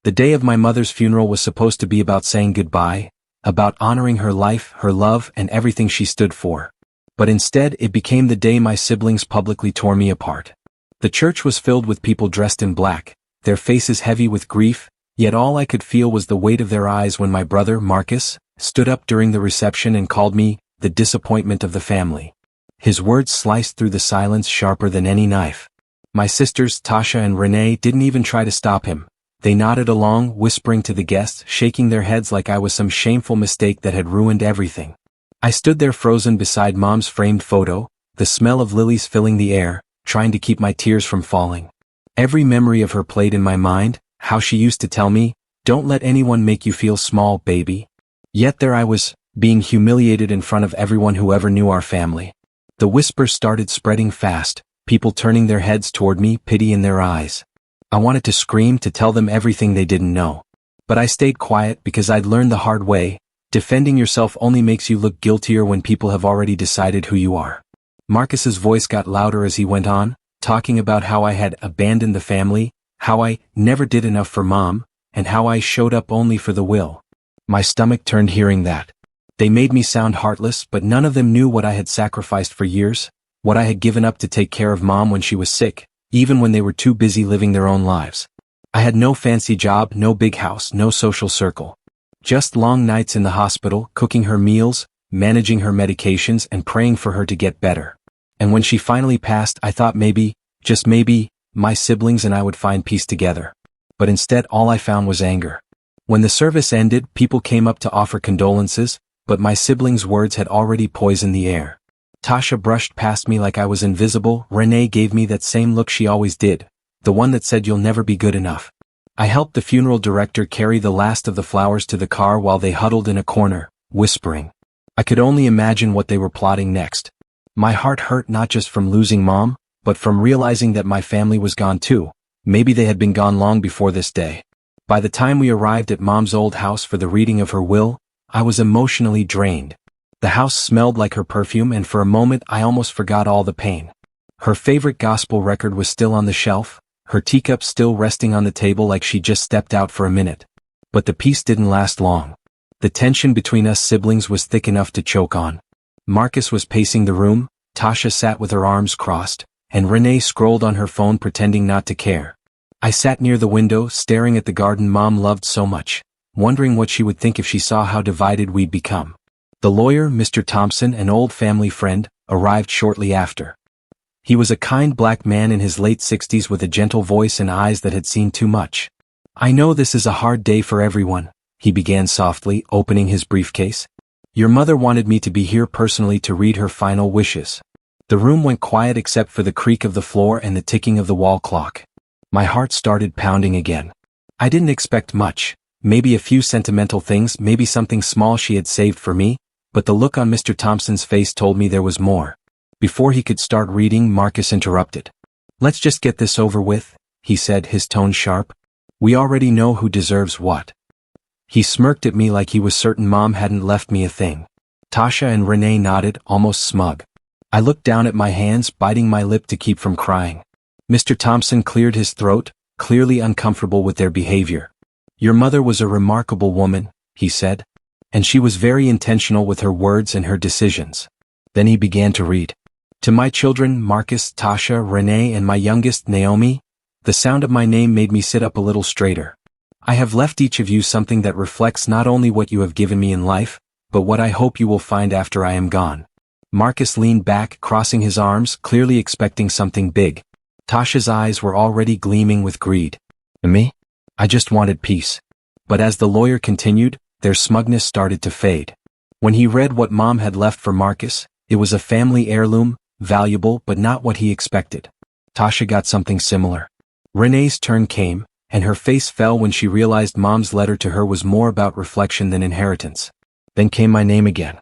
The day of my mother's funeral was supposed to be about saying goodbye, about honoring her life, her love, and everything she stood for. But instead, it became the day my siblings publicly tore me apart. The church was filled with people dressed in black, their faces heavy with grief, yet all I could feel was the weight of their eyes when my brother, Marcus, stood up during the reception and called me the disappointment of the family. His words sliced through the silence sharper than any knife. My sisters, Tasha and Renee, didn't even try to stop him. They nodded along, whispering to the guests, shaking their heads like I was some shameful mistake that had ruined everything. I stood there frozen beside Mom's framed photo, the smell of lilies filling the air, trying to keep my tears from falling. Every memory of her played in my mind, how she used to tell me, "Don't let anyone make you feel small, baby." Yet there I was, being humiliated in front of everyone who ever knew our family. The whispers started spreading fast, people turning their heads toward me, pity in their eyes. I wanted to scream, to tell them everything they didn't know. But I stayed quiet because I'd learned the hard way. Defending yourself only makes you look guiltier when people have already decided who you are. Marcus's voice got louder as he went on, talking about how I had abandoned the family, how I never did enough for Mom, and how I showed up only for the will. My stomach turned hearing that. They made me sound heartless, but none of them knew what I had sacrificed for years, what I had given up to take care of Mom when she was sick, even when they were too busy living their own lives. I had no fancy job, no big house, no social circle. Just long nights in the hospital, cooking her meals, managing her medications, and praying for her to get better. And when she finally passed, I thought maybe, just maybe, my siblings and I would find peace together. But instead all I found was anger. When the service ended, people came up to offer condolences, but my siblings' words had already poisoned the air. Tasha brushed past me like I was invisible. Renee gave me that same look she always did, the one that said you'll never be good enough. I helped the funeral director carry the last of the flowers to the car while they huddled in a corner, whispering. I could only imagine what they were plotting next. My heart hurt not just from losing Mom, but from realizing that my family was gone too. Maybe they had been gone long before this day. By the time we arrived at Mom's old house for the reading of her will, I was emotionally drained. The house smelled like her perfume, and for a moment I almost forgot all the pain. Her favorite gospel record was still on the shelf, her teacup still resting on the table like she just stepped out for a minute. But the peace didn't last long. The tension between us siblings was thick enough to choke on. Marcus was pacing the room, Tasha sat with her arms crossed, and Renee scrolled on her phone pretending not to care. I sat near the window, staring at the garden Mom loved so much, wondering what she would think if she saw how divided we'd become. The lawyer, Mr. Thompson, an old family friend, arrived shortly after. He was a kind black man in his late 60s with a gentle voice and eyes that had seen too much. "I know this is a hard day for everyone," he began softly, opening his briefcase. "Your mother wanted me to be here personally to read her final wishes." The room went quiet except for the creak of the floor and the ticking of the wall clock. My heart started pounding again. I didn't expect much, maybe a few sentimental things, maybe something small she had saved for me, but the look on Mr. Thompson's face told me there was more. Before he could start reading, Marcus interrupted. "Let's just get this over with," he said, his tone sharp. "We already know who deserves what." He smirked at me like he was certain Mom hadn't left me a thing. Tasha and Renee nodded, almost smug. I looked down at my hands, biting my lip to keep from crying. Mr. Thompson cleared his throat, clearly uncomfortable with their behavior. "Your mother was a remarkable woman," he said. "And she was very intentional with her words and her decisions." Then he began to read. "To my children, Marcus, Tasha, Renee, and my youngest, Naomi," the sound of my name made me sit up a little straighter. "I have left each of you something that reflects not only what you have given me in life, but what I hope you will find after I am gone." Marcus leaned back, crossing his arms, clearly expecting something big. Tasha's eyes were already gleaming with greed. "Me? I just wanted peace." But as the lawyer continued, their smugness started to fade. When he read what Mom had left for Marcus, it was a family heirloom, valuable but not what he expected. Tasha got something similar. Renee's turn came, and her face fell when she realized Mom's letter to her was more about reflection than inheritance. Then came my name again.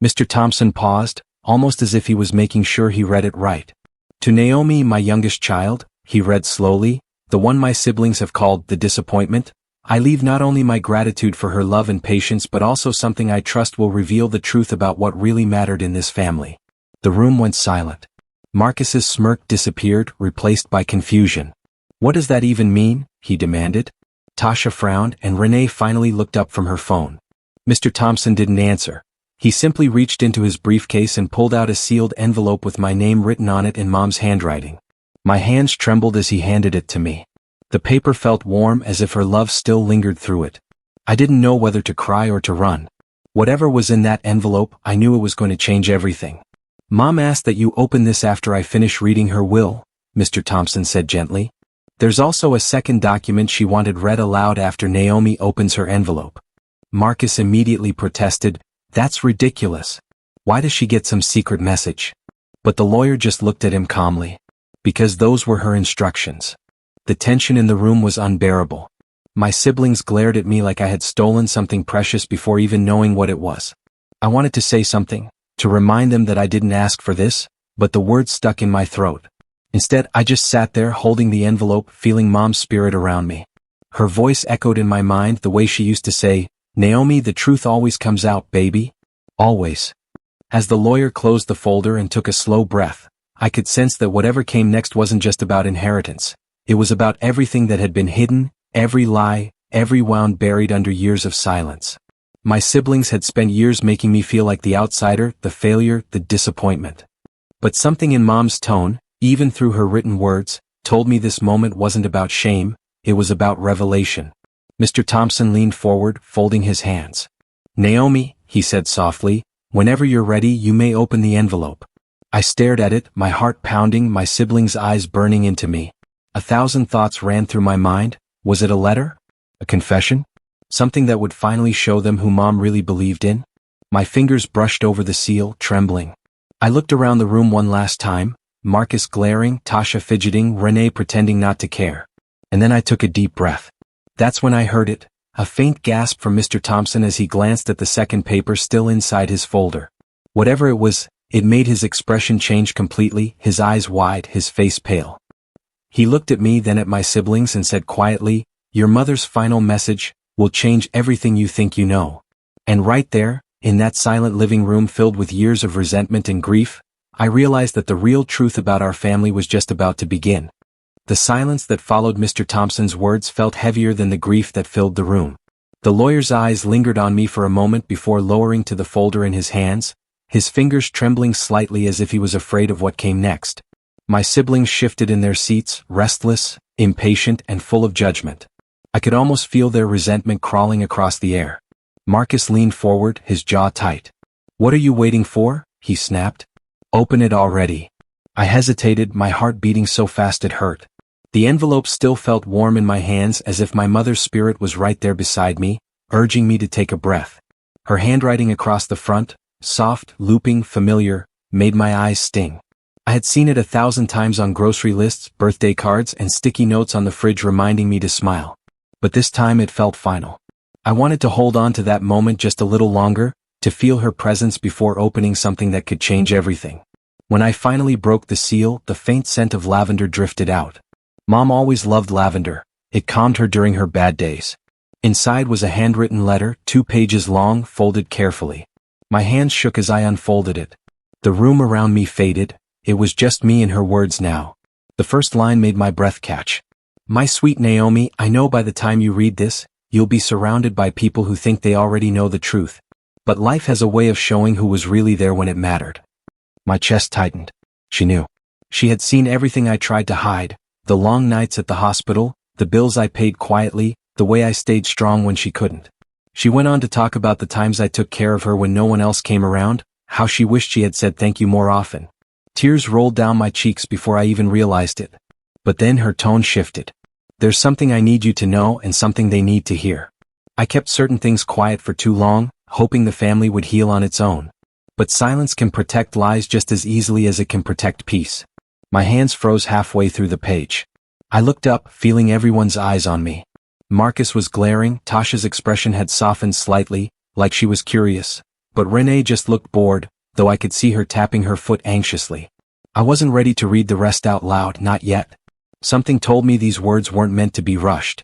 Mr. Thompson paused, almost as if he was making sure he read it right. "To Naomi, my youngest child," he read slowly, "the one my siblings have called the disappointment, I leave not only my gratitude for her love and patience but also something I trust will reveal the truth about what really mattered in this family." The room went silent. Marcus's smirk disappeared, replaced by confusion. "What does that even mean?" he demanded. Tasha frowned, and Renee finally looked up from her phone. Mr. Thompson didn't answer. He simply reached into his briefcase and pulled out a sealed envelope with my name written on it in Mom's handwriting. My hands trembled as he handed it to me. The paper felt warm, as if her love still lingered through it. I didn't know whether to cry or to run. Whatever was in that envelope, I knew it was going to change everything. "Mom asked that you open this after I finish reading her will," Mr. Thompson said gently. "There's also a second document she wanted read aloud after Naomi opens her envelope." Marcus immediately protested, "That's ridiculous. Why does she get some secret message?" But the lawyer just looked at him calmly. Because those were her instructions. The tension in the room was unbearable. My siblings glared at me like I had stolen something precious before even knowing what it was. I wanted to say something, to remind them that I didn't ask for this, but the words stuck in my throat. Instead, I just sat there holding the envelope, feeling Mom's spirit around me. Her voice echoed in my mind the way she used to say, "Naomi, the truth always comes out, baby. Always." As the lawyer closed the folder and took a slow breath, I could sense that whatever came next wasn't just about inheritance. It was about everything that had been hidden, every lie, every wound buried under years of silence. My siblings had spent years making me feel like the outsider, the failure, the disappointment. But something in Mom's tone, even through her written words, told me this moment wasn't about shame, it was about revelation. Mr. Thompson leaned forward, folding his hands. "Naomi," he said softly, "whenever you're ready, you may open the envelope." I stared at it, my heart pounding, my siblings' eyes burning into me. 1,000 thoughts ran through my mind. Was it a letter? A confession? Something that would finally show them who Mom really believed in? My fingers brushed over the seal, trembling. I looked around the room one last time, Marcus glaring, Tasha fidgeting, Renee pretending not to care. And then I took a deep breath. That's when I heard it, a faint gasp from Mr. Thompson as he glanced at the second paper still inside his folder. Whatever it was, it made his expression change completely, his eyes wide, his face pale. He looked at me, then at my siblings, and said quietly, "Your mother's final message will change everything you think you know." And right there, in that silent living room filled with years of resentment and grief, I realized that the real truth about our family was just about to begin. The silence that followed Mr. Thompson's words felt heavier than the grief that filled the room. The lawyer's eyes lingered on me for a moment before lowering to the folder in his hands, his fingers trembling slightly as if he was afraid of what came next. My siblings shifted in their seats, restless, impatient, and full of judgment. I could almost feel their resentment crawling across the air. Marcus leaned forward, his jaw tight. "What are you waiting for?" he snapped. "Open it already." I hesitated, my heart beating so fast it hurt. The envelope still felt warm in my hands, as if my mother's spirit was right there beside me, urging me to take a breath. Her handwriting across the front, soft, looping, familiar, made my eyes sting. I had seen it 1,000 times on grocery lists, birthday cards, and sticky notes on the fridge reminding me to smile. But this time it felt final. I wanted to hold on to that moment just a little longer, to feel her presence before opening something that could change everything. When I finally broke the seal, the faint scent of lavender drifted out. Mom always loved lavender. It calmed her during her bad days. Inside was a handwritten letter, 2 pages long, folded carefully. My hands shook as I unfolded it. The room around me faded. It was just me and her words now. The first line made my breath catch. "My sweet Naomi, I know by the time you read this, you'll be surrounded by people who think they already know the truth. But life has a way of showing who was really there when it mattered." My chest tightened. She knew. She had seen everything I tried to hide, the long nights at the hospital, the bills I paid quietly, the way I stayed strong when she couldn't. She went on to talk about the times I took care of her when no one else came around, how she wished she had said thank you more often. Tears rolled down my cheeks before I even realized it. But then her tone shifted. "There's something I need you to know and something they need to hear. I kept certain things quiet for too long, hoping the family would heal on its own. But silence can protect lies just as easily as it can protect peace." My hands froze halfway through the page. I looked up, feeling everyone's eyes on me. Marcus was glaring, Tasha's expression had softened slightly, like she was curious. But Renee just looked bored, though I could see her tapping her foot anxiously. I wasn't ready to read the rest out loud, not yet. Something told me these words weren't meant to be rushed.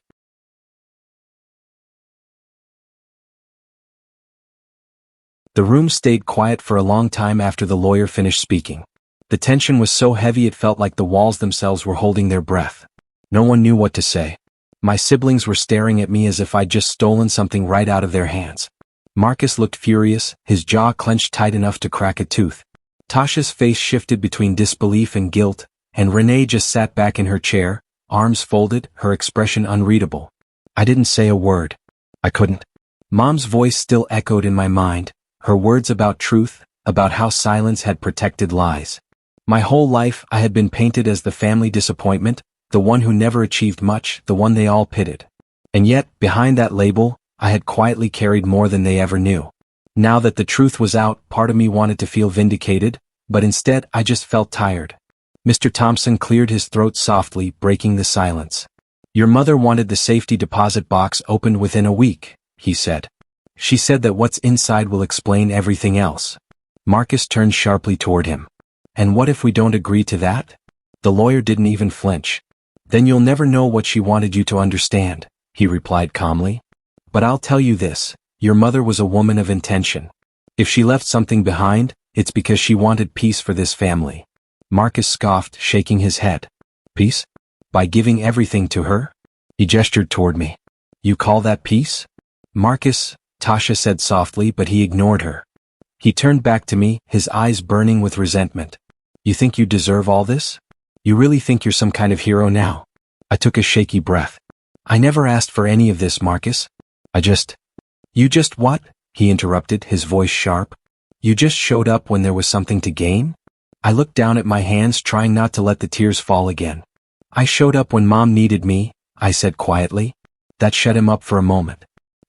The room stayed quiet for a long time after the lawyer finished speaking. The tension was so heavy it felt like the walls themselves were holding their breath. No one knew what to say. My siblings were staring at me as if I'd just stolen something right out of their hands. Marcus looked furious, his jaw clenched tight enough to crack a tooth. Tasha's face shifted between disbelief and guilt, and Renee just sat back in her chair, arms folded, her expression unreadable. I didn't say a word. I couldn't. Mom's voice still echoed in my mind, her words about truth, about how silence had protected lies. My whole life I had been painted as the family disappointment, the one who never achieved much, the one they all pitied. And yet, behind that label, I had quietly carried more than they ever knew. Now that the truth was out, part of me wanted to feel vindicated, but instead I just felt tired. Mr. Thompson cleared his throat softly, breaking the silence. Your mother wanted the safety deposit box opened within a week, he said. She said that what's inside will explain everything else. Marcus turned sharply toward him. And what if we don't agree to that? The lawyer didn't even flinch. Then you'll never know what she wanted you to understand, he replied calmly. But I'll tell you this, your mother was a woman of intention. If she left something behind, it's because she wanted peace for this family. Marcus scoffed, shaking his head. Peace? By giving everything to her? He gestured toward me. You call that peace? Marcus, Tasha said softly, but he ignored her. He turned back to me, his eyes burning with resentment. You think you deserve all this? You really think you're some kind of hero now? I took a shaky breath. I never asked for any of this, Marcus. You just what? He interrupted, his voice sharp. You just showed up when there was something to gain? I looked down at my hands, trying not to let the tears fall again. I showed up when Mom needed me, I said quietly. That shut him up for a moment.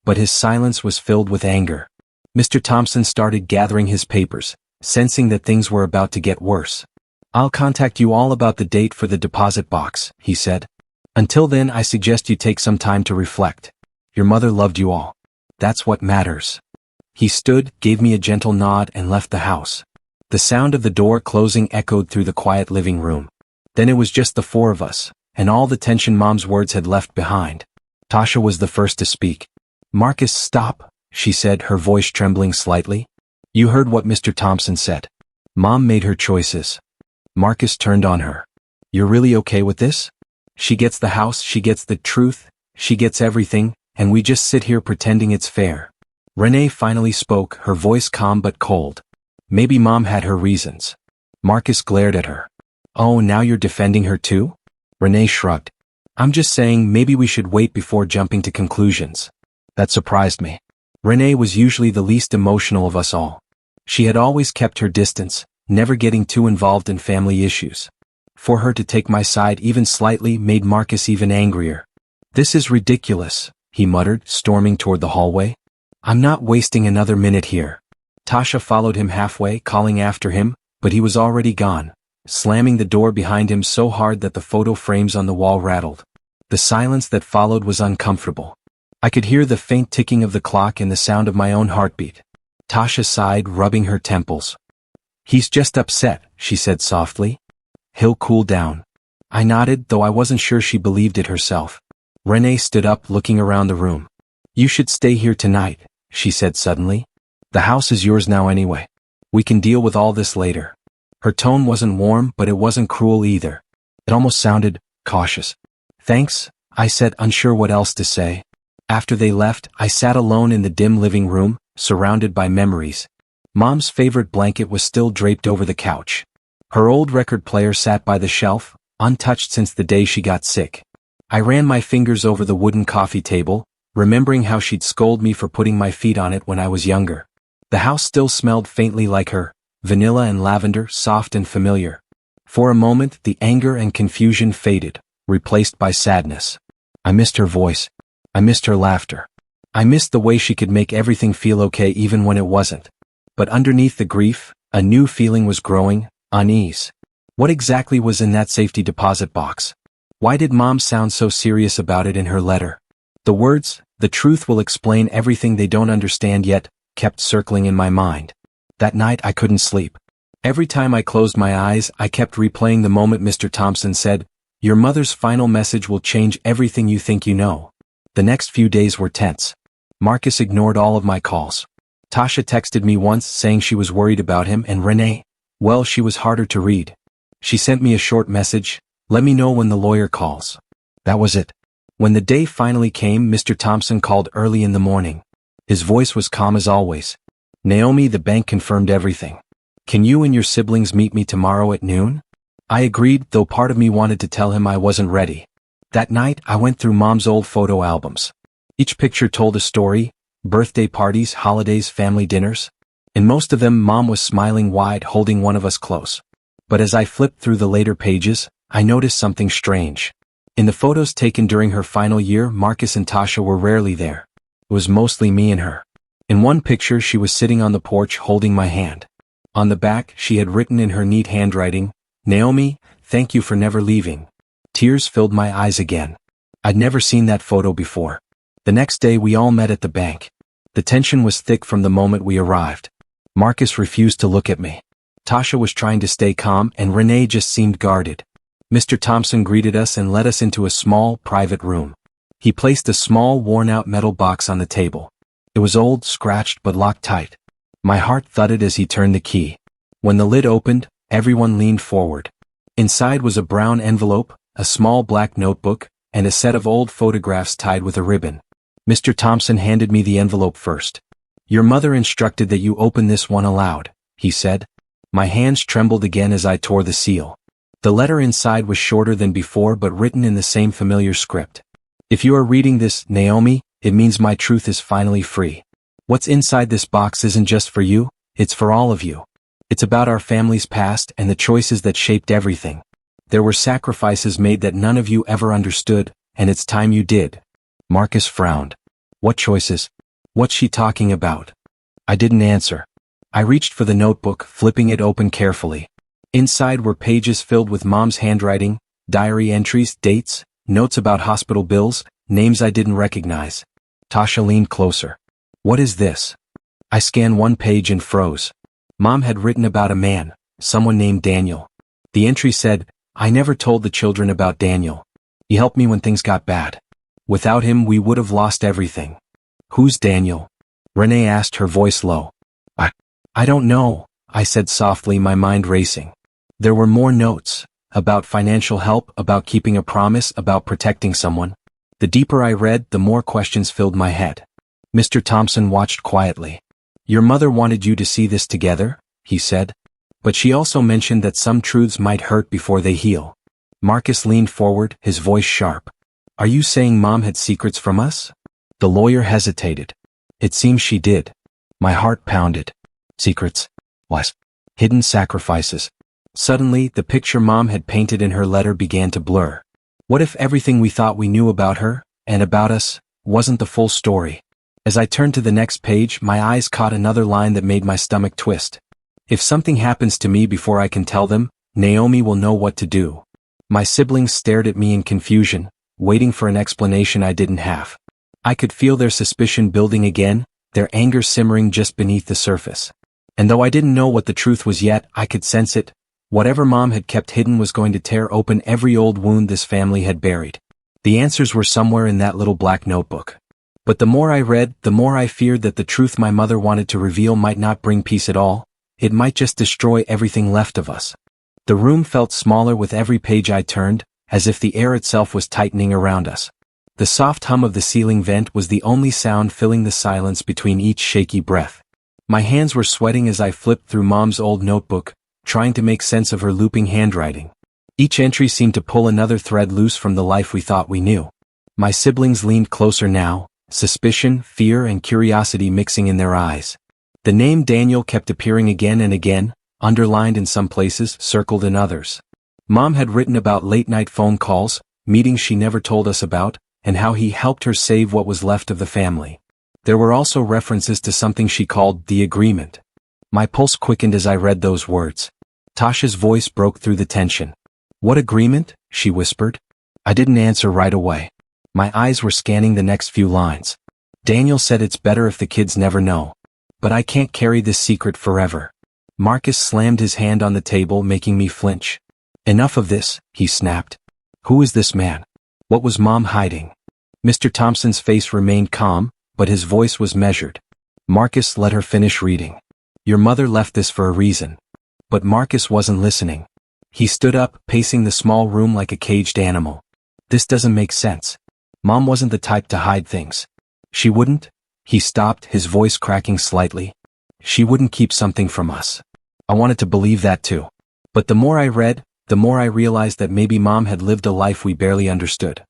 But his silence was filled with anger. Mr. Thompson started gathering his papers, sensing that things were about to get worse. I'll contact you all about the date for the deposit box, he said. Until then, I suggest you take some time to reflect. Your mother loved you all. That's what matters. He stood, gave me a gentle nod, and left the house. The sound of the door closing echoed through the quiet living room. Then it was just the four of us, and all the tension Mom's words had left behind. Tasha was the first to speak. Marcus, stop, she said, her voice trembling slightly. You heard what Mr. Thompson said. Mom made her choices. Marcus turned on her. You're really okay with this? She gets the house, she gets the truth, she gets everything, and we just sit here pretending it's fair. Renee finally spoke, her voice calm but cold. Maybe Mom had her reasons. Marcus glared at her. Oh, now you're defending her too? Renee shrugged. I'm just saying maybe we should wait before jumping to conclusions. That surprised me. Renee was usually the least emotional of us all. She had always kept her distance, never getting too involved in family issues. For her to take my side even slightly made Marcus even angrier. This is ridiculous, he muttered, storming toward the hallway. I'm not wasting another minute here. Tasha followed him halfway, calling after him, but he was already gone, slamming the door behind him so hard that the photo frames on the wall rattled. The silence that followed was uncomfortable. I could hear the faint ticking of the clock and the sound of my own heartbeat. Tasha sighed, rubbing her temples. He's just upset, she said softly. He'll cool down. I nodded, though I wasn't sure she believed it herself. Renee stood up, looking around the room. You should stay here tonight, she said suddenly. The house is yours now anyway. We can deal with all this later. Her tone wasn't warm, but it wasn't cruel either. It almost sounded cautious. Thanks, I said, unsure what else to say. After they left, I sat alone in the dim living room, surrounded by memories. Mom's favorite blanket was still draped over the couch. Her old record player sat by the shelf, untouched since the day she got sick. I ran my fingers over the wooden coffee table, remembering how she'd scold me for putting my feet on it when I was younger. The house still smelled faintly like her, vanilla and lavender, soft and familiar. For a moment, the anger and confusion faded, replaced by sadness. I missed her voice. I missed her laughter. I missed the way she could make everything feel okay even when it wasn't. But underneath the grief, a new feeling was growing, unease. What exactly was in that safety deposit box? Why did Mom sound so serious about it in her letter? The words, "The truth will explain everything they don't understand yet," kept circling in my mind. That night I couldn't sleep. Every time I closed my eyes, I kept replaying the moment Mr. Thompson said, "Your mother's final message will change everything you think you know." The next few days were tense. Marcus ignored all of my calls. Tasha texted me once saying she was worried about him, and Renee, well, she was harder to read. She sent me a short message, "Let me know when the lawyer calls." That was it. When the day finally came, Mr. Thompson called early in the morning. His voice was calm as always. "Naomi, the bank confirmed everything. Can you and your siblings meet me tomorrow at noon?" I agreed, though part of me wanted to tell him I wasn't ready. That night, I went through Mom's old photo albums. Each picture told a story: birthday parties, holidays, family dinners. In most of them, Mom was smiling wide, holding one of us close. But as I flipped through the later pages, I noticed something strange. In the photos taken during her final year, Marcus and Tasha were rarely there. It was mostly me and her. In one picture, she was sitting on the porch holding my hand. On the back, she had written in her neat handwriting, "Naomi, thank you for never leaving." Tears filled my eyes again. I'd never seen that photo before. The next day, we all met at the bank. The tension was thick from the moment we arrived. Marcus refused to look at me. Tasha was trying to stay calm, and Renee just seemed guarded. Mr. Thompson greeted us and led us into a small, private room. He placed a small, worn-out metal box on the table. It was old, scratched, but locked tight. My heart thudded as he turned the key. When the lid opened, everyone leaned forward. Inside was a brown envelope, a small black notebook, and a set of old photographs tied with a ribbon. Mr. Thompson handed me the envelope first. "Your mother instructed that you open this one aloud," he said. My hands trembled again as I tore the seal. The letter inside was shorter than before but written in the same familiar script. "If you are reading this, Naomi, it means my truth is finally free. What's inside this box isn't just for you, it's for all of you. It's about our family's past and the choices that shaped everything. There were sacrifices made that none of you ever understood, and it's time you did." Marcus frowned. "What choices? What's she talking about?" I didn't answer. I reached for the notebook, flipping it open carefully. Inside were pages filled with Mom's handwriting, diary entries, dates, notes about hospital bills, names I didn't recognize. Tasha leaned closer. "What is this?" I scanned one page and froze. Mom had written about a man, someone named Daniel. The entry said, "I never told the children about Daniel. He helped me when things got bad. Without him, we would have lost everything." "Who's Daniel?" Renee asked, her voice low. I don't know," I said softly, my mind racing. There were more notes, about financial help, about keeping a promise, about protecting someone. The deeper I read, the more questions filled my head. Mr. Thompson watched quietly. "Your mother wanted you to see this together," he said. "But she also mentioned that some truths might hurt before they heal." Marcus leaned forward, his voice sharp. "Are you saying Mom had secrets from us?" The lawyer hesitated. "It seems she did." My heart pounded. Secrets? What? Hidden sacrifices. Suddenly, the picture Mom had painted in her letter began to blur. What if everything we thought we knew about her, and about us, wasn't the full story? As I turned to the next page, my eyes caught another line that made my stomach twist. "If something happens to me before I can tell them, Naomi will know what to do." My siblings stared at me in confusion, waiting for an explanation I didn't have. I could feel their suspicion building again, their anger simmering just beneath the surface. And though I didn't know what the truth was yet, I could sense it. Whatever Mom had kept hidden was going to tear open every old wound this family had buried. The answers were somewhere in that little black notebook. But the more I read, the more I feared that the truth my mother wanted to reveal might not bring peace at all. It might just destroy everything left of us. The room felt smaller with every page I turned, as if the air itself was tightening around us. The soft hum of the ceiling vent was the only sound filling the silence between each shaky breath. My hands were sweating as I flipped through Mom's old notebook, trying to make sense of her looping handwriting. Each entry seemed to pull another thread loose from the life we thought we knew. My siblings leaned closer now, suspicion, fear, and curiosity mixing in their eyes. The name Daniel kept appearing again and again, underlined in some places, circled in others. Mom had written about late-night phone calls, meetings she never told us about, and how he helped her save what was left of the family. There were also references to something she called the agreement. My pulse quickened as I read those words. Tasha's voice broke through the tension. "What agreement?" she whispered. I didn't answer right away. My eyes were scanning the next few lines. "Daniel said it's better if the kids never know. But I can't carry this secret forever." Marcus slammed his hand on the table, making me flinch. "Enough of this," he snapped. "Who is this man? What was Mom hiding?" Mr. Thompson's face remained calm, but his voice was measured. Marcus let her finish reading. "Your mother left this for a reason." But Marcus wasn't listening. He stood up, pacing the small room like a caged animal. "This doesn't make sense. Mom wasn't the type to hide things. She wouldn't. He stopped, his voice cracking slightly. She wouldn't keep something from us. I wanted to believe that too. But the more I read, the more I realized that maybe Mom had lived a life we barely understood.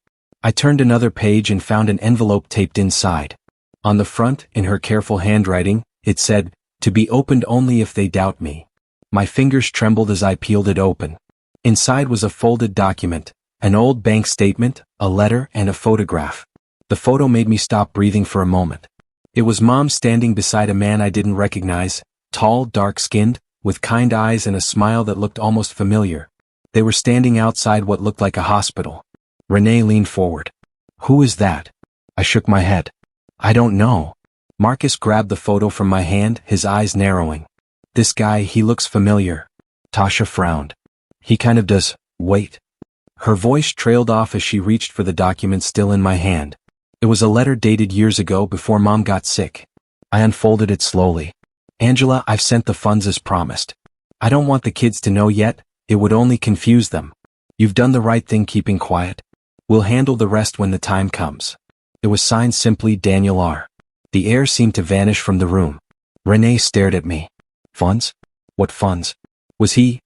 I turned another page and found an envelope taped inside. On the front, in her careful handwriting, it said, "To be opened only if they doubt me." My fingers trembled as I peeled it open. Inside was a folded document, an old bank statement, a letter, and a photograph. The photo made me stop breathing for a moment. It was Mom standing beside a man I didn't recognize, tall, dark-skinned, with kind eyes and a smile that looked almost familiar. They were standing outside what looked like a hospital. Renee leaned forward. "Who is that?" I shook my head. "I don't know." Marcus grabbed the photo from my hand, his eyes narrowing. "This guy, he looks familiar." Tasha frowned. "He kind of does. Wait." Her voice trailed off as she reached for the document still in my hand. It was a letter dated years ago before Mom got sick. I unfolded it slowly. "Angela, I've sent the funds as promised. I don't want the kids to know yet, it would only confuse them. You've done the right thing keeping quiet. We'll handle the rest when the time comes." It was signed simply Daniel R. The air seemed to vanish from the room. Renee stared at me. "Funds? What funds? Was he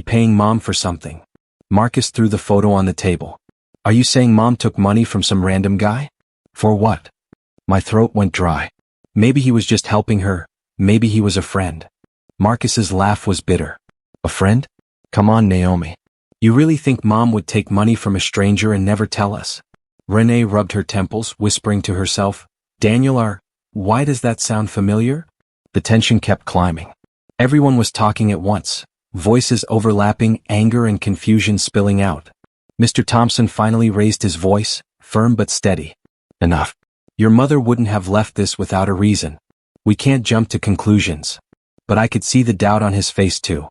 paying Mom for something?" Marcus threw the photo on the table. "Are you saying Mom took money from some random guy? For what?" My throat went dry. Maybe he was just helping her, maybe he was a friend. Marcus's laugh was bitter. "A friend? Come on, Naomi. You really think Mom would take money from a stranger and never tell us?" Renee rubbed her temples, whispering to herself, "Daniel R. Why does that sound familiar?" The tension kept climbing. Everyone was talking at once, voices overlapping, anger and confusion spilling out. Mr. Thompson finally raised his voice, firm but steady. "Enough. Your mother wouldn't have left this without a reason. We can't jump to conclusions." But I could see the doubt on his face too.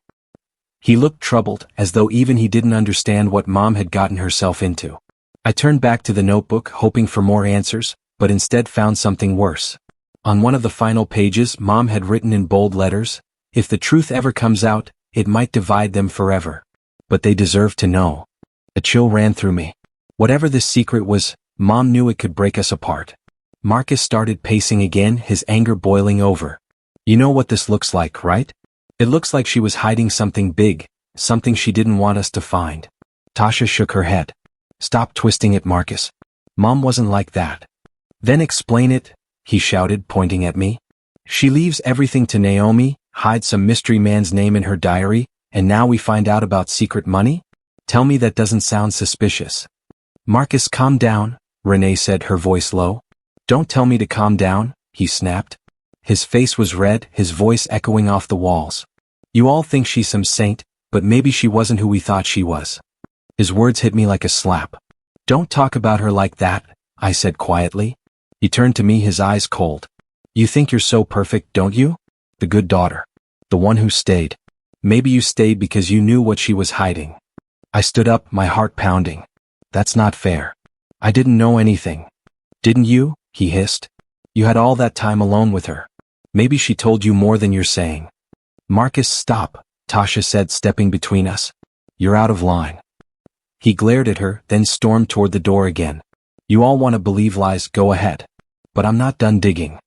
He looked troubled, as though even he didn't understand what Mom had gotten herself into. I turned back to the notebook, hoping for more answers, but instead found something worse. On one of the final pages, Mom had written in bold letters, "If the truth ever comes out, it might divide them forever. But they deserve to know." A chill ran through me. Whatever this secret was, Mom knew it could break us apart. Marcus started pacing again, his anger boiling over. "You know what this looks like, right? It looks like she was hiding something big, something she didn't want us to find." Tasha shook her head. "Stop twisting it, Marcus. Mom wasn't like that." "Then explain it," he shouted, pointing at me. "She leaves everything to Naomi, hides some mystery man's name in her diary, and now we find out about secret money? Tell me that doesn't sound suspicious." "Marcus, calm down," Renee said, her voice low. "Don't tell me to calm down," he snapped. His face was red, his voice echoing off the walls. "You all think she's some saint, but maybe she wasn't who we thought she was." His words hit me like a slap. "Don't talk about her like that," I said quietly. He turned to me, his eyes cold. "You think you're so perfect, don't you? The good daughter. The one who stayed. Maybe you stayed because you knew what she was hiding." I stood up, my heart pounding. "That's not fair. I didn't know anything." "Didn't you?" he hissed. "You had all that time alone with her. Maybe she told you more than you're saying." "Marcus, stop," Tasha said, stepping between us. "You're out of line." He glared at her, then stormed toward the door again. "You all want to believe lies, go ahead. But I'm not done digging."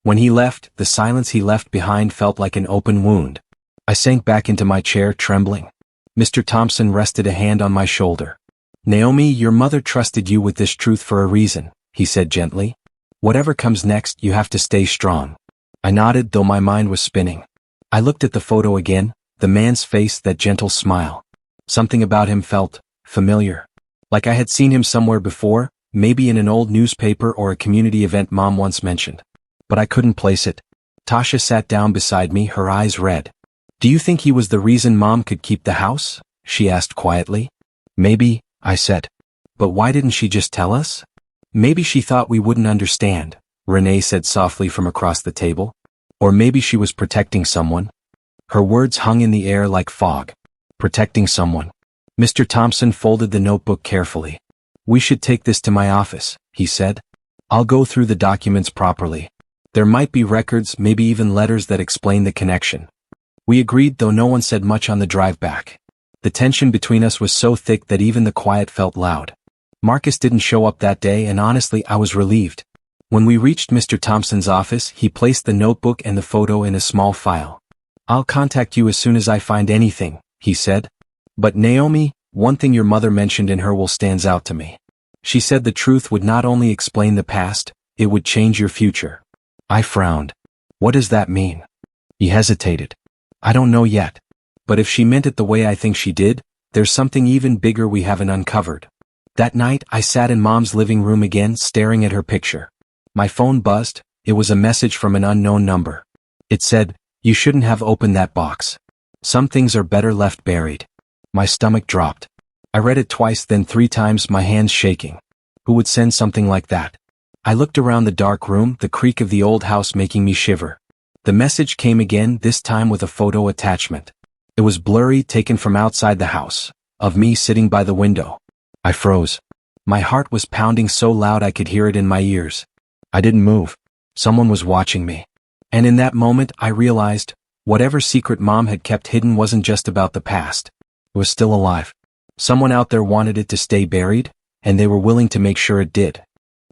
When he left, the silence he left behind felt like an open wound. I sank back into my chair, trembling. Mr. Thompson rested a hand on my shoulder. "Naomi, your mother trusted you with this truth for a reason," he said gently. "Whatever comes next, you have to stay strong." I nodded, though my mind was spinning. I looked at the photo again, the man's face, that gentle smile. Something about him felt familiar. Like I had seen him somewhere before, maybe in an old newspaper or a community event Mom once mentioned. But I couldn't place it. Tasha sat down beside me, her eyes red. "Do you think he was the reason Mom could keep the house?" she asked quietly. "Maybe," I said. "But why didn't she just tell us?" "Maybe she thought we wouldn't understand," Renee said softly from across the table. "Or maybe she was protecting someone." Her words hung in the air like fog. Protecting someone. Mr. Thompson folded the notebook carefully. "We should take this to my office," he said. "I'll go through the documents properly. There might be records, maybe even letters that explain the connection." We agreed, though no one said much on the drive back. The tension between us was so thick that even the quiet felt loud. Marcus didn't show up that day, and honestly I was relieved. When we reached Mr. Thompson's office, he placed the notebook and the photo in a small file. "I'll contact you as soon as I find anything," he said. "But Naomi, one thing your mother mentioned in her will stands out to me. She said the truth would not only explain the past, it would change your future." I frowned. "What does that mean?" He hesitated. "I don't know yet. But if she meant it the way I think she did, there's something even bigger we haven't uncovered." That night, I sat in Mom's living room again, staring at her picture. My phone buzzed. It was a message from an unknown number. It said, "You shouldn't have opened that box. Some things are better left buried." My stomach dropped. I read it twice, then 3 times, my hands shaking. Who would send something like that? I looked around the dark room, the creak of the old house making me shiver. The message came again, this time with a photo attachment. It was blurry, taken from outside the house, of me sitting by the window. I froze. My heart was pounding so loud I could hear it in my ears. I didn't move. Someone was watching me. And in that moment, I realized, whatever secret Mom had kept hidden wasn't just about the past. It was still alive. Someone out there wanted it to stay buried, and they were willing to make sure it did.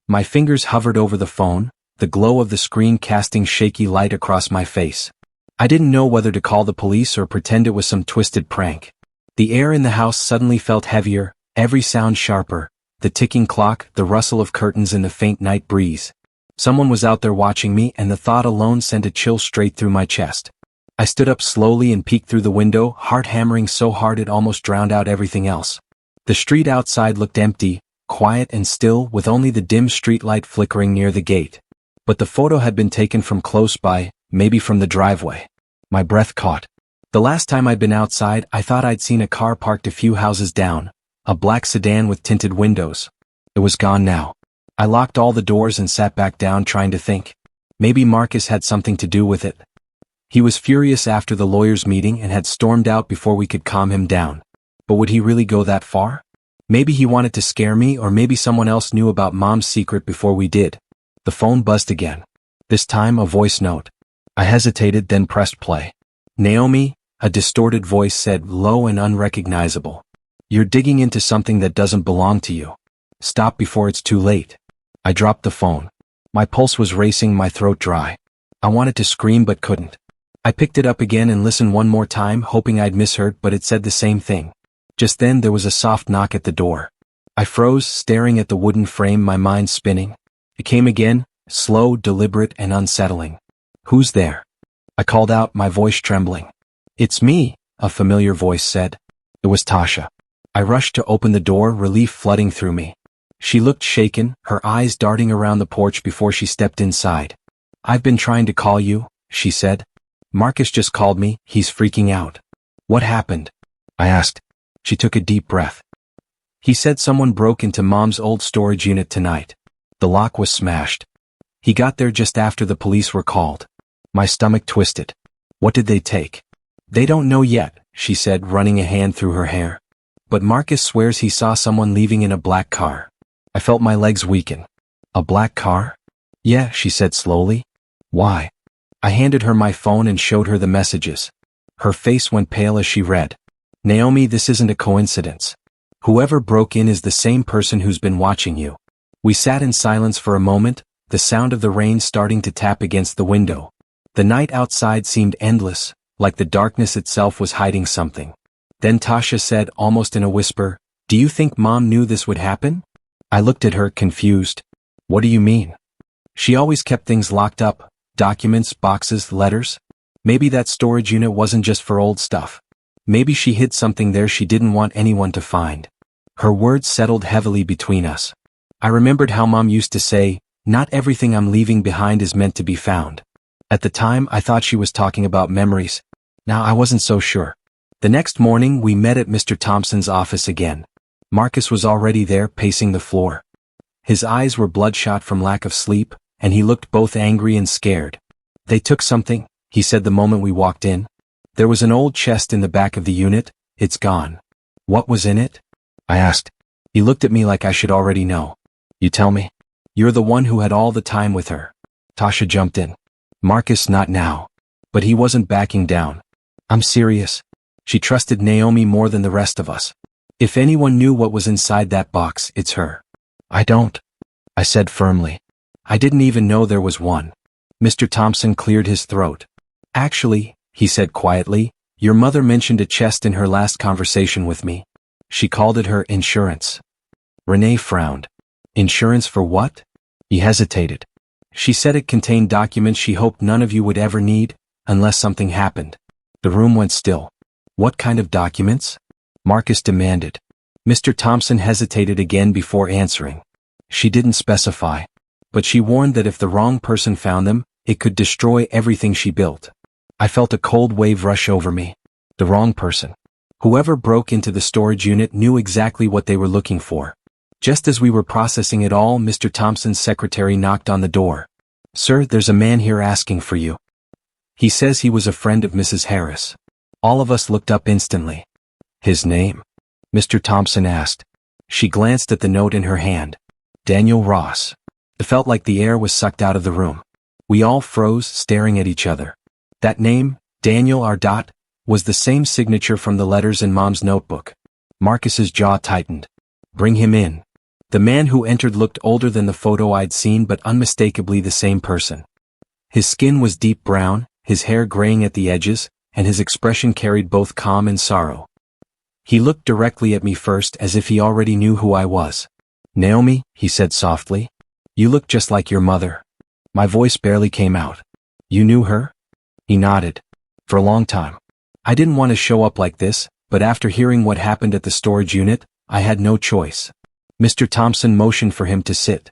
My fingers hovered over the phone, the glow of the screen casting shaky light across my face. I didn't know whether to call the police or pretend it was some twisted prank. The air in the house suddenly felt heavier, every sound sharper, the ticking clock, the rustle of curtains in the faint night breeze. Someone was out there watching me, and the thought alone sent a chill straight through my chest. I stood up slowly and peeked through the window, heart hammering so hard it almost drowned out everything else. The street outside looked empty, quiet and still, with only the dim streetlight flickering near the gate. But the photo had been taken from close by, maybe from the driveway. My breath caught. The last time I'd been outside, I thought I'd seen a car parked a few houses down, a black sedan with tinted windows. It was gone now. I locked all the doors and sat back down, trying to think. Maybe Marcus had something to do with it. He was furious after the lawyers' meeting and had stormed out before we could calm him down. But would he really go that far? Maybe he wanted to scare me, or maybe someone else knew about Mom's secret before we did. The phone buzzed again. This time a voice note. I hesitated, then pressed play. "Naomi," a distorted voice said, low and unrecognizable. "You're digging into something that doesn't belong to you. Stop before it's too late." I dropped the phone. My pulse was racing, my throat dry. I wanted to scream but couldn't. I picked it up again and listened one more time, hoping I'd misheard, but it said the same thing. Just then there was a soft knock at the door. I froze, staring at the wooden frame, my mind spinning. It came again, slow, deliberate, and unsettling. "Who's there?" I called out, my voice trembling. "It's me," a familiar voice said. It was Tasha. I rushed to open the door, relief flooding through me. She looked shaken, her eyes darting around the porch before she stepped inside. "I've been trying to call you," she said. "Marcus just called me, he's freaking out." "What happened?" I asked. She took a deep breath. "He said someone broke into Mom's old storage unit tonight. The lock was smashed. He got there just after the police were called." My stomach twisted. "What did they take?" "They don't know yet," she said, running a hand through her hair. "But Marcus swears he saw someone leaving in a black car." I felt my legs weaken. "A black car?" "Yeah," she said slowly. "Why?" I handed her my phone and showed her the messages. Her face went pale as she read. "Naomi, this isn't a coincidence. Whoever broke in is the same person who's been watching you." We sat in silence for a moment, the sound of the rain starting to tap against the window. The night outside seemed endless, like the darkness itself was hiding something. Then Tasha said, almost in a whisper, "Do you think Mom knew this would happen?" I looked at her, confused. "What do you mean?" "She always kept things locked up, documents, boxes, letters. Maybe that storage unit wasn't just for old stuff. Maybe she hid something there she didn't want anyone to find." Her words settled heavily between us. I remembered how Mom used to say, "Not everything I'm leaving behind is meant to be found." At the time, I thought she was talking about memories. Now I wasn't so sure. The next morning, we met at Mr. Thompson's office again. Marcus was already there, pacing the floor. His eyes were bloodshot from lack of sleep, and he looked both angry and scared. "They took something," he said the moment we walked in. "There was an old chest in the back of the unit. It's gone." "What was in it?" I asked. He looked at me like I should already know. "You tell me. You're the one who had all the time with her." Tasha jumped in. "Marcus, not now." But he wasn't backing down. "I'm serious. She trusted Naomi more than the rest of us. If anyone knew what was inside that box, it's her. I don't, I said firmly. I didn't even know there was one. Mr. Thompson cleared his throat. Actually, he said quietly, your mother mentioned a chest in her last conversation with me. She called it her insurance. Renee frowned. Insurance for what? He hesitated. She said it contained documents she hoped none of you would ever need, unless something happened. The room went still. What kind of documents? Marcus demanded. Mr. Thompson hesitated again before answering. She didn't specify. But she warned that if the wrong person found them, it could destroy everything she built. I felt a cold wave rush over me. The wrong person. Whoever broke into the storage unit knew exactly what they were looking for. Just as we were processing it all, Mr. Thompson's secretary knocked on the door. Sir, there's a man here asking for you. He says he was a friend of Mrs. Harris. All of us looked up instantly. His name? Mr. Thompson asked. She glanced at the note in her hand. Daniel Ross. It felt like the air was sucked out of the room. We all froze, staring at each other. That name, Daniel R. was the same signature from the letters in Mom's notebook. Marcus's jaw tightened. Bring him in. The man who entered looked older than the photo I'd seen, but unmistakably the same person. His skin was deep brown, his hair graying at the edges, and his expression carried both calm and sorrow. He looked directly at me first, as if he already knew who I was. Naomi, he said softly. You look just like your mother. My voice barely came out. You knew her? He nodded. For a long time. I didn't want to show up like this, but after hearing what happened at the storage unit, I had no choice. Mr. Thompson motioned for him to sit.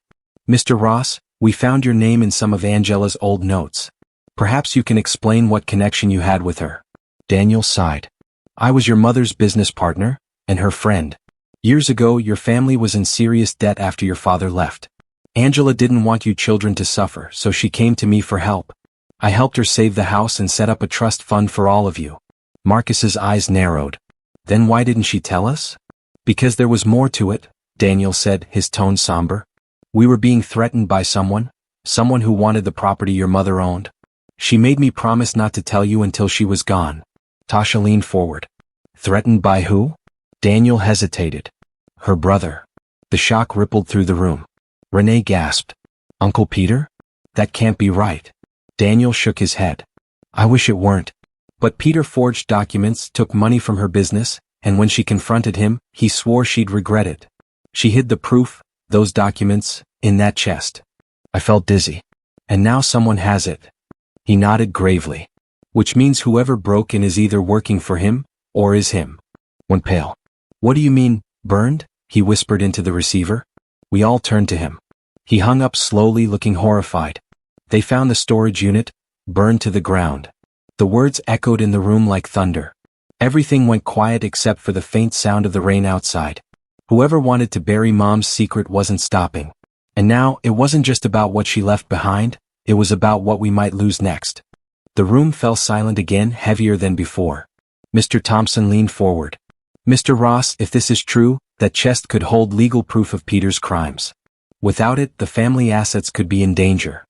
Mr. Ross, we found your name in some of Angela's old notes. Perhaps you can explain what connection you had with her. Daniel sighed. I was your mother's business partner, and her friend. Years ago, your family was in serious debt after your father left. Angela didn't want you children to suffer, so she came to me for help. I helped her save the house and set up a trust fund for all of you. Marcus's eyes narrowed. Then why didn't she tell us? Because there was more to it, Daniel said, his tone somber. We were being threatened by someone who wanted the property your mother owned. She made me promise not to tell you until she was gone. Tasha leaned forward. Threatened by who? Daniel hesitated. Her brother. The shock rippled through the room. Renee gasped. Uncle Peter? That can't be right. Daniel shook his head. I wish it weren't. But Peter forged documents, took money from her business, and when she confronted him, he swore she'd regret it. She hid the proof, those documents, in that chest. I felt dizzy. And now someone has it. He nodded gravely. Which means whoever broke in is either working for him, or is him. Went pale. What do you mean, burned? He whispered into the receiver. We all turned to him. He hung up slowly, looking horrified. They found the storage unit, burned to the ground. The words echoed in the room like thunder. Everything went quiet except for the faint sound of the rain outside. Whoever wanted to bury Mom's secret wasn't stopping. And now, it wasn't just about what she left behind, it was about what we might lose next. The room fell silent again, heavier than before. Mr. Thompson leaned forward. Mr. Ross, if this is true, that chest could hold legal proof of Peter's crimes. Without it, the family assets could be in danger.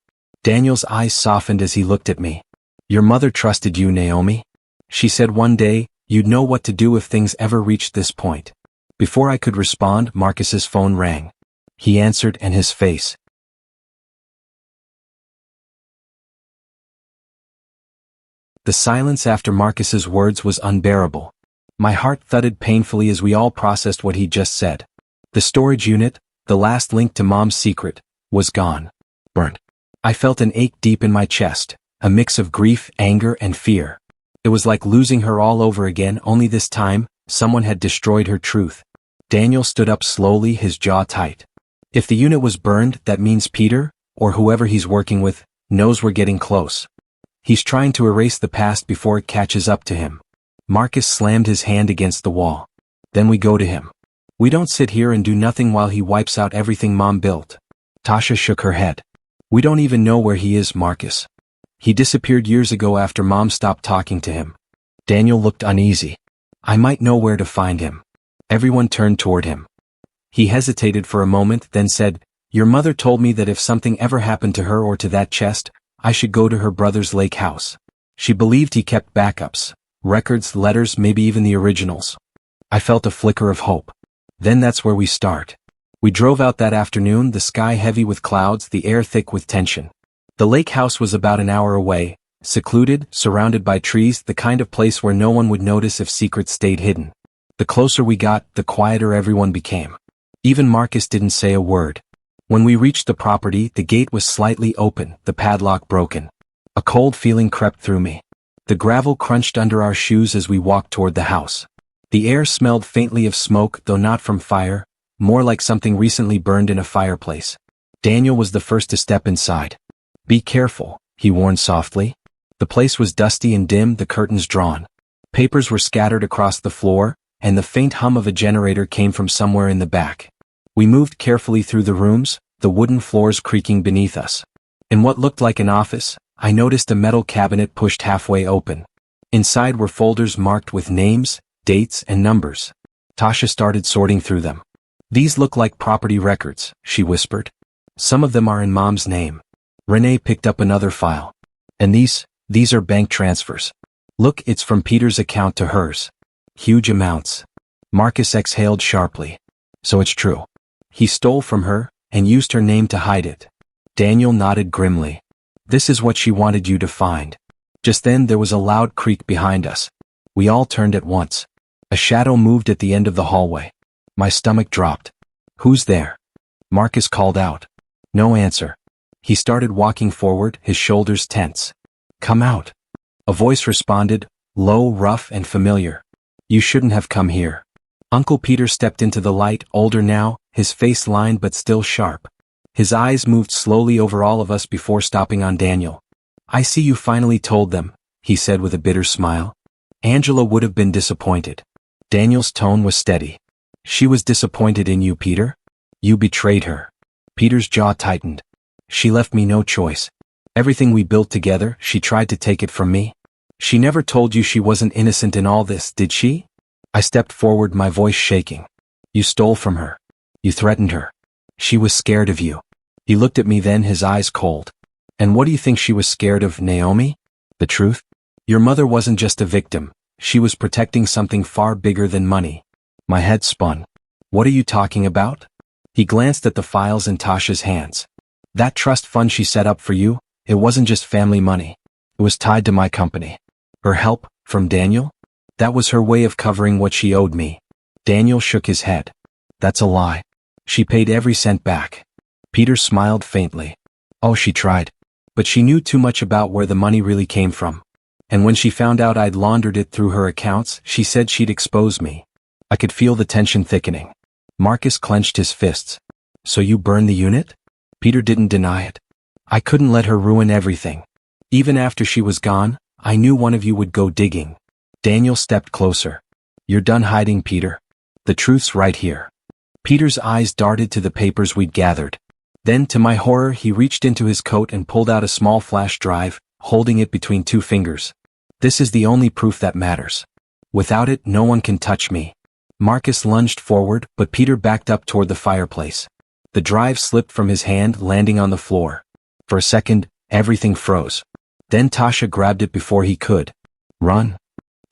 Daniel's eyes softened as he looked at me. Your mother trusted you, Naomi. She said one day, you'd know what to do if things ever reached this point. Before I could respond, Marcus's phone rang. He answered, and his face. The silence after Marcus's words was unbearable. My heart thudded painfully as we all processed what he'd just said. The storage unit, the last link to Mom's secret, was gone. Burnt. I felt an ache deep in my chest, a mix of grief, anger, and fear. It was like losing her all over again, only this time, someone had destroyed her truth. Daniel stood up slowly, his jaw tight. If the unit was burned, that means Peter, or whoever he's working with, knows we're getting close. He's trying to erase the past before it catches up to him. Marcus slammed his hand against the wall. Then we go to him. We don't sit here and do nothing while he wipes out everything Mom built. Tasha shook her head. We don't even know where he is, Marcus. He disappeared years ago after Mom stopped talking to him. Daniel looked uneasy. I might know where to find him. Everyone turned toward him. He hesitated for a moment, then said, Your mother told me that if something ever happened to her or to that chest, I should go to her brother's lake house. She believed he kept backups, records, letters, maybe even the originals. I felt a flicker of hope. Then that's where we start. We drove out that afternoon, the sky heavy with clouds, the air thick with tension. The lake house was about an hour away, secluded, surrounded by trees, the kind of place where no one would notice if secrets stayed hidden. The closer we got, the quieter everyone became. Even Marcus didn't say a word. When we reached the property, the gate was slightly open, the padlock broken. A cold feeling crept through me. The gravel crunched under our shoes as we walked toward the house. The air smelled faintly of smoke, though not from fire, more like something recently burned in a fireplace. Daniel was the first to step inside. "Be careful," he warned softly. The place was dusty and dim, the curtains drawn. Papers were scattered across the floor, and the faint hum of a generator came from somewhere in the back. We moved carefully through the rooms, the wooden floors creaking beneath us. In what looked like an office, I noticed a metal cabinet pushed halfway open. Inside were folders marked with names, dates, and numbers. Tasha started sorting through them. "These look like property records," she whispered. "Some of them are in Mom's name." Renee picked up another file. "And these are bank transfers. Look, it's from Peter's account to hers. Huge amounts." Marcus exhaled sharply. "So it's true. He stole from her, and used her name to hide it." Daniel nodded grimly. "This is what she wanted you to find." Just then there was a loud creak behind us. We all turned at once. A shadow moved at the end of the hallway. My stomach dropped. "Who's there?" Marcus called out. No answer. He started walking forward, his shoulders tense. "Come out." A voice responded, low, rough, and familiar. "You shouldn't have come here." Uncle Peter stepped into the light, older now, his face lined but still sharp. His eyes moved slowly over all of us before stopping on Daniel. "I see you finally told them," he said with a bitter smile. "Angela would have been disappointed." Daniel's tone was steady. "She was disappointed in you, Peter? You betrayed her." Peter's jaw tightened. "She left me no choice. Everything we built together, she tried to take it from me. She never told you she wasn't innocent in all this, did she?" I stepped forward, my voice shaking. "You stole from her. You threatened her. She was scared of you." He looked at me then, his eyes cold. "And what do you think she was scared of, Naomi? The truth? Your mother wasn't just a victim. She was protecting something far bigger than money." My head spun. "What are you talking about?" He glanced at the files in Tasha's hands. "That trust fund she set up for you, it wasn't just family money. It was tied to my company. Her help, from Daniel? That was her way of covering what she owed me." Daniel shook his head. "That's a lie. She paid every cent back." Peter smiled faintly. "Oh, she tried. But she knew too much about where the money really came from. And when she found out I'd laundered it through her accounts, she said she'd expose me." I could feel the tension thickening. Marcus clenched his fists. "So you burned the unit?" Peter didn't deny it. "I couldn't let her ruin everything. Even after she was gone, I knew one of you would go digging." Daniel stepped closer. "You're done hiding, Peter. The truth's right here." Peter's eyes darted to the papers we'd gathered. Then, to my horror, he reached into his coat and pulled out a small flash drive, holding it between two fingers. "This is the only proof that matters. Without it, no one can touch me." Marcus lunged forward, but Peter backed up toward the fireplace. The drive slipped from his hand, landing on the floor. For a second, everything froze. Then Tasha grabbed it before he could. "Run!"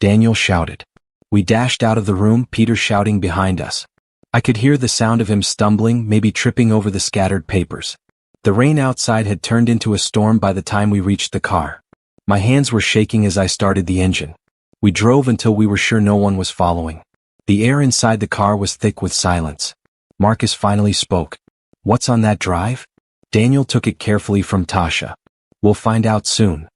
Daniel shouted. We dashed out of the room, Peter shouting behind us. I could hear the sound of him stumbling, maybe tripping over the scattered papers. The rain outside had turned into a storm by the time we reached the car. My hands were shaking as I started the engine. We drove until we were sure no one was following. The air inside the car was thick with silence. Marcus finally spoke. "What's on that drive?" Daniel took it carefully from Tasha. "We'll find out soon."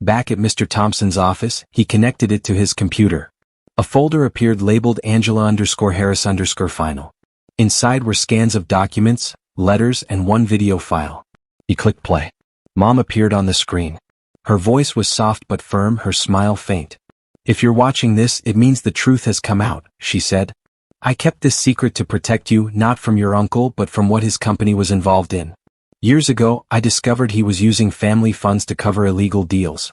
Back at Mr. Thompson's office, he connected it to his computer. A folder appeared labeled Angela_Harris_final. Inside were scans of documents, letters, and one video file. He clicked play. Mom appeared on the screen. Her voice was soft but firm, her smile faint. "If you're watching this, it means the truth has come out," she said. "I kept this secret to protect you, not from your uncle but from what his company was involved in. Years ago, I discovered he was using family funds to cover illegal deals.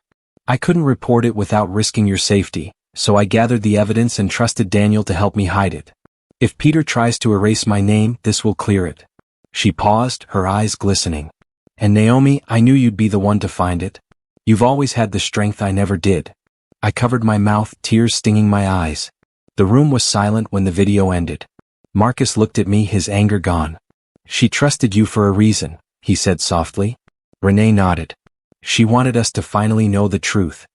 I couldn't report it without risking your safety, so I gathered the evidence and trusted Daniel to help me hide it. If Peter tries to erase my name, this will clear it." She paused, her eyes glistening. "And Naomi, I knew you'd be the one to find it. You've always had the strength I never did." I covered my mouth, tears stinging my eyes. The room was silent when the video ended. Marcus looked at me, his anger gone. "She trusted you for a reason," he said softly. Renee nodded. "She wanted us to finally know the truth."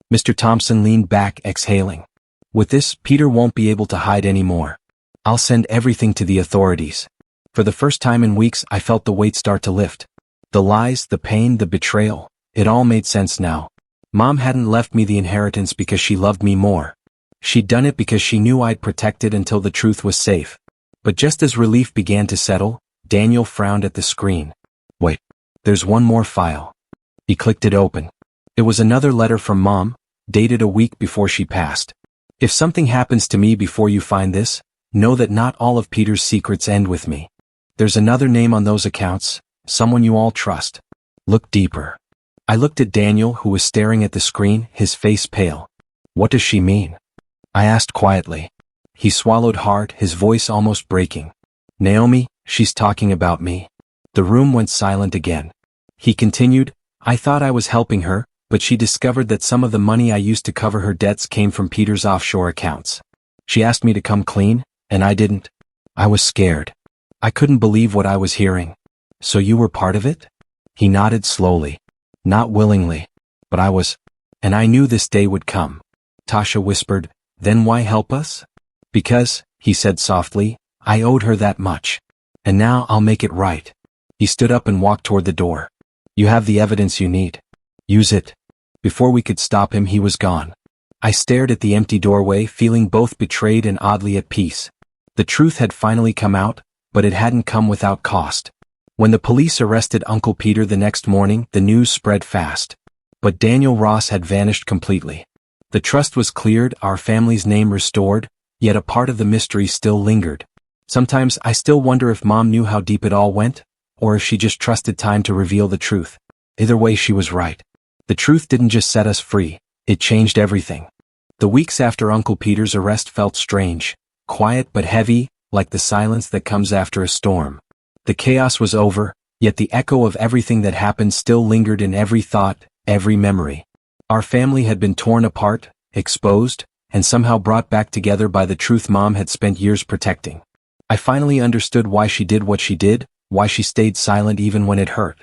Mr. Thompson leaned back, exhaling. "With this, Peter won't be able to hide anymore. I'll send everything to the authorities." For the first time in weeks, I felt the weight start to lift. The lies, the pain, the betrayal, it all made sense now. Mom hadn't left me the inheritance because she loved me more. She'd done it because she knew I'd protect it until the truth was safe. But just as relief began to settle, Daniel frowned at the screen. "Wait, there's one more file." He clicked it open. It was another letter from Mom, dated a week before she passed. "If something happens to me before you find this, know that not all of Peter's secrets end with me. There's another name on those accounts, someone you all trust. Look deeper." I looked at Daniel, who was staring at the screen, his face pale. "What does she mean?" I asked quietly. He swallowed hard, his voice almost breaking. "Naomi, she's talking about me." The room went silent again. He continued, "I thought I was helping her, but she discovered that some of the money I used to cover her debts came from Peter's offshore accounts. She asked me to come clean, and I didn't. I was scared. I couldn't believe what I was hearing." "So you were part of it?" He nodded slowly. "Not willingly. But I was. And I knew this day would come." Tasha whispered, "Then why help us?" "Because," he said softly, "I owed her that much. And now I'll make it right." He stood up and walked toward the door. "You have the evidence you need. Use it." Before we could stop him, he was gone. I stared at the empty doorway, feeling both betrayed and oddly at peace. The truth had finally come out, but it hadn't come without cost. When the police arrested Uncle Peter the next morning, the news spread fast. But Daniel Ross had vanished completely. The trust was cleared, our family's name restored, yet a part of the mystery still lingered. Sometimes I still wonder if Mom knew how deep it all went, or if she just trusted time to reveal the truth. Either way, she was right. The truth didn't just set us free, it changed everything. The weeks after Uncle Peter's arrest felt strange, quiet but heavy, like the silence that comes after a storm. The chaos was over, yet the echo of everything that happened still lingered in every thought, every memory. Our family had been torn apart, exposed, and somehow brought back together by the truth Mom had spent years protecting. I finally understood why she did what she did, why she stayed silent even when it hurt.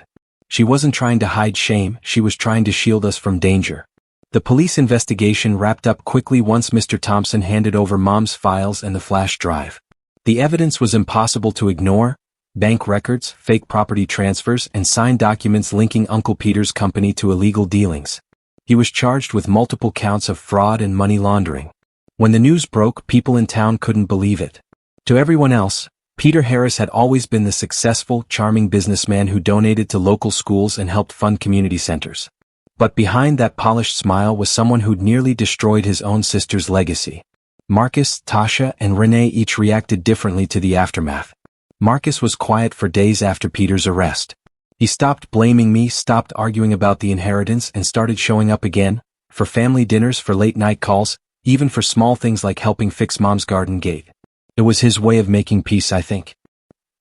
She wasn't trying to hide shame, she was trying to shield us from danger. The police investigation wrapped up quickly once Mr. Thompson handed over Mom's files and the flash drive. The evidence was impossible to ignore: bank records, fake property transfers, and signed documents linking Uncle Peter's company to illegal dealings. He was charged with multiple counts of fraud and money laundering. When the news broke, people in town couldn't believe it. To everyone else, Peter Harris had always been the successful, charming businessman who donated to local schools and helped fund community centers. But behind that polished smile was someone who'd nearly destroyed his own sister's legacy. Marcus, Tasha, and Renee each reacted differently to the aftermath. Marcus was quiet for days after Peter's arrest. He stopped blaming me, stopped arguing about the inheritance, and started showing up again, for family dinners, for late-night calls, even for small things like helping fix Mom's garden gate. It was his way of making peace, I think.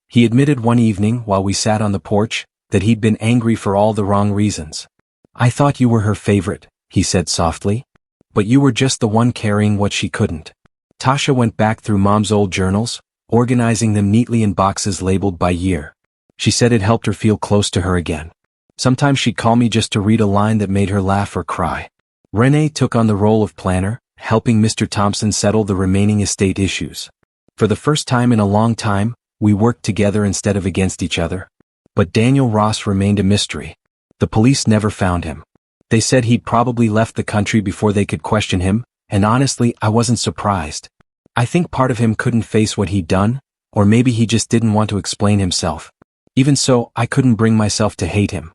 He admitted one evening, while we sat on the porch, that he'd been angry for all the wrong reasons. "I thought you were her favorite," he said softly. "But you were just the one carrying what she couldn't." Tasha went back through Mom's old journals, organizing them neatly in boxes labeled by year. She said it helped her feel close to her again. Sometimes she'd call me just to read a line that made her laugh or cry. Renee took on the role of planner, helping Mr. Thompson settle the remaining estate issues. For the first time in a long time, we worked together instead of against each other. But Daniel Ross remained a mystery. The police never found him. They said he'd probably left the country before they could question him, and honestly, I wasn't surprised. I think part of him couldn't face what he'd done, or maybe he just didn't want to explain himself. Even so, I couldn't bring myself to hate him.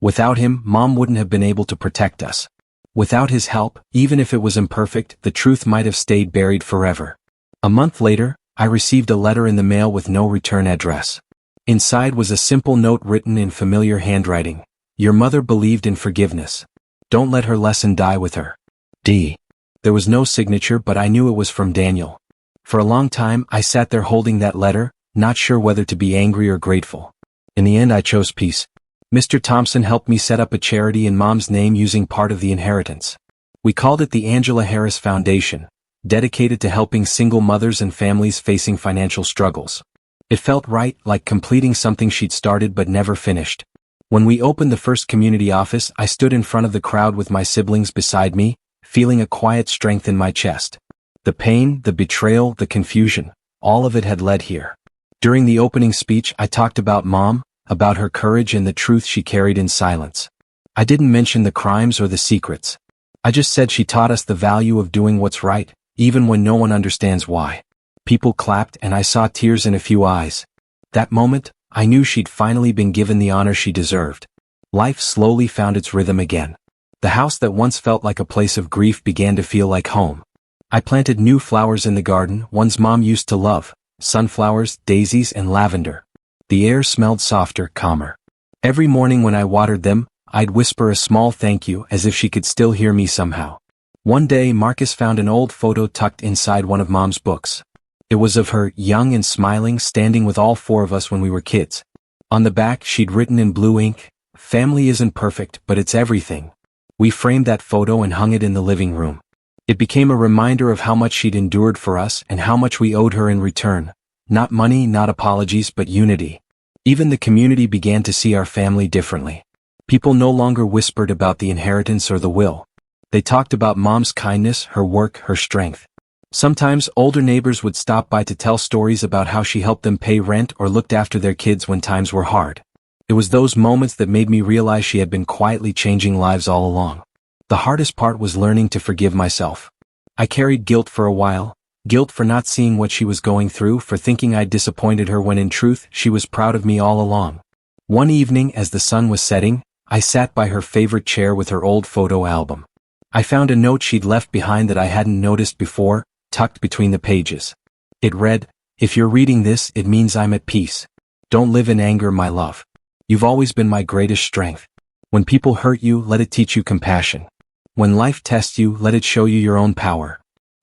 Without him, Mom wouldn't have been able to protect us. Without his help, even if it was imperfect, the truth might have stayed buried forever. A month later, I received a letter in the mail with no return address. Inside was a simple note written in familiar handwriting. "Your mother believed in forgiveness. Don't let her lesson die with her. D." There was no signature, but I knew it was from Daniel. For a long time, I sat there holding that letter, not sure whether to be angry or grateful. In the end, I chose peace. Mr. Thompson helped me set up a charity in Mom's name using part of the inheritance. We called it the Angela Harris Foundation, dedicated to helping single mothers and families facing financial struggles. It felt right, like completing something she'd started but never finished. When we opened the first community office, I stood in front of the crowd with my siblings beside me, feeling a quiet strength in my chest. The pain, the betrayal, the confusion, all of it had led here. During the opening speech, I talked about Mom, about her courage and the truth she carried in silence. I didn't mention the crimes or the secrets. I just said she taught us the value of doing what's right, even when no one understands why. People clapped and I saw tears in a few eyes. That moment, I knew she'd finally been given the honor she deserved. Life slowly found its rhythm again. The house that once felt like a place of grief began to feel like home. I planted new flowers in the garden, ones Mom used to love, sunflowers, daisies, and lavender. The air smelled softer, calmer. Every morning when I watered them, I'd whisper a small thank you as if she could still hear me somehow. One day Marcus found an old photo tucked inside one of Mom's books. It was of her, young and smiling, standing with all four of us when we were kids. On the back she'd written in blue ink, "Family isn't perfect, but it's everything." We framed that photo and hung it in the living room. It became a reminder of how much she'd endured for us and how much we owed her in return. Not money, not apologies, but unity. Even the community began to see our family differently. People no longer whispered about the inheritance or the will. They talked about Mom's kindness, her work, her strength. Sometimes older neighbors would stop by to tell stories about how she helped them pay rent or looked after their kids when times were hard. It was those moments that made me realize she had been quietly changing lives all along. The hardest part was learning to forgive myself. I carried guilt for a while, guilt for not seeing what she was going through, for thinking I'd disappointed her when in truth she was proud of me all along. One evening as the sun was setting, I sat by her favorite chair with her old photo album. I found a note she'd left behind that I hadn't noticed before, tucked between the pages. It read, "If you're reading this, it means I'm at peace. Don't live in anger, my love. You've always been my greatest strength. When people hurt you, let it teach you compassion. When life tests you, let it show you your own power."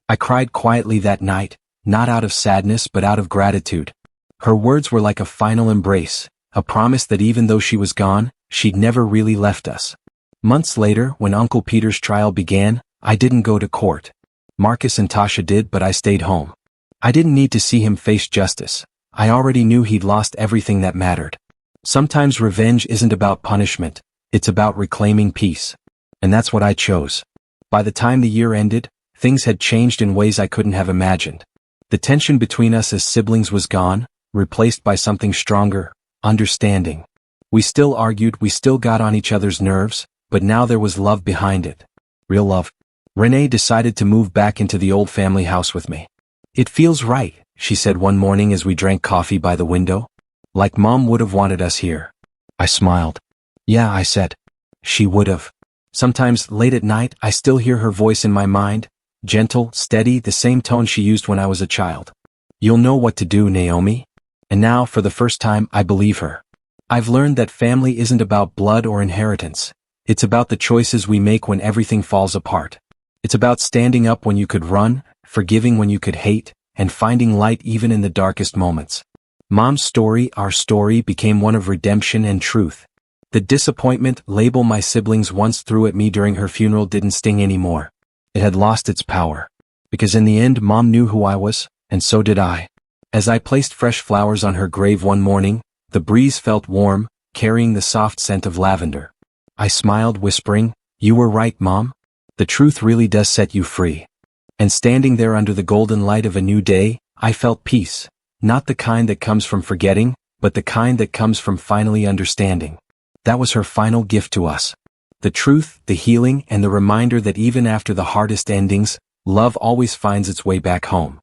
I cried quietly that night, not out of sadness but out of gratitude. Her words were like a final embrace, a promise that even though she was gone, she'd never really left us. Months later, when Uncle Peter's trial began, I didn't go to court. Marcus and Tasha did, but I stayed home. I didn't need to see him face justice. I already knew he'd lost everything that mattered. Sometimes revenge isn't about punishment, it's about reclaiming peace. And that's what I chose. By the time the year ended, things had changed in ways I couldn't have imagined. The tension between us as siblings was gone, replaced by something stronger, understanding. We still argued, we still got on each other's nerves, but now there was love behind it. Real love. Renee decided to move back into the old family house with me. "It feels right," she said one morning as we drank coffee by the window. "Like Mom would have wanted us here." I smiled. "Yeah," I said. "She would have." Sometimes, late at night, I still hear her voice in my mind, gentle, steady, the same tone she used when I was a child. "You'll know what to do, Naomi." And now, for the first time, I believe her. I've learned that family isn't about blood or inheritance. It's about the choices we make when everything falls apart. It's about standing up when you could run, forgiving when you could hate, and finding light even in the darkest moments. Mom's story, our story, became one of redemption and truth. The disappointment label my siblings once threw at me during her funeral didn't sting anymore. It had lost its power. Because in the end, Mom knew who I was, and so did I. As I placed fresh flowers on her grave one morning, the breeze felt warm, carrying the soft scent of lavender. I smiled, whispering, "You were right, Mom. The truth really does set you free." And standing there under the golden light of a new day, I felt peace. Not the kind that comes from forgetting, but the kind that comes from finally understanding. That was her final gift to us. The truth, the healing, and the reminder that even after the hardest endings, love always finds its way back home.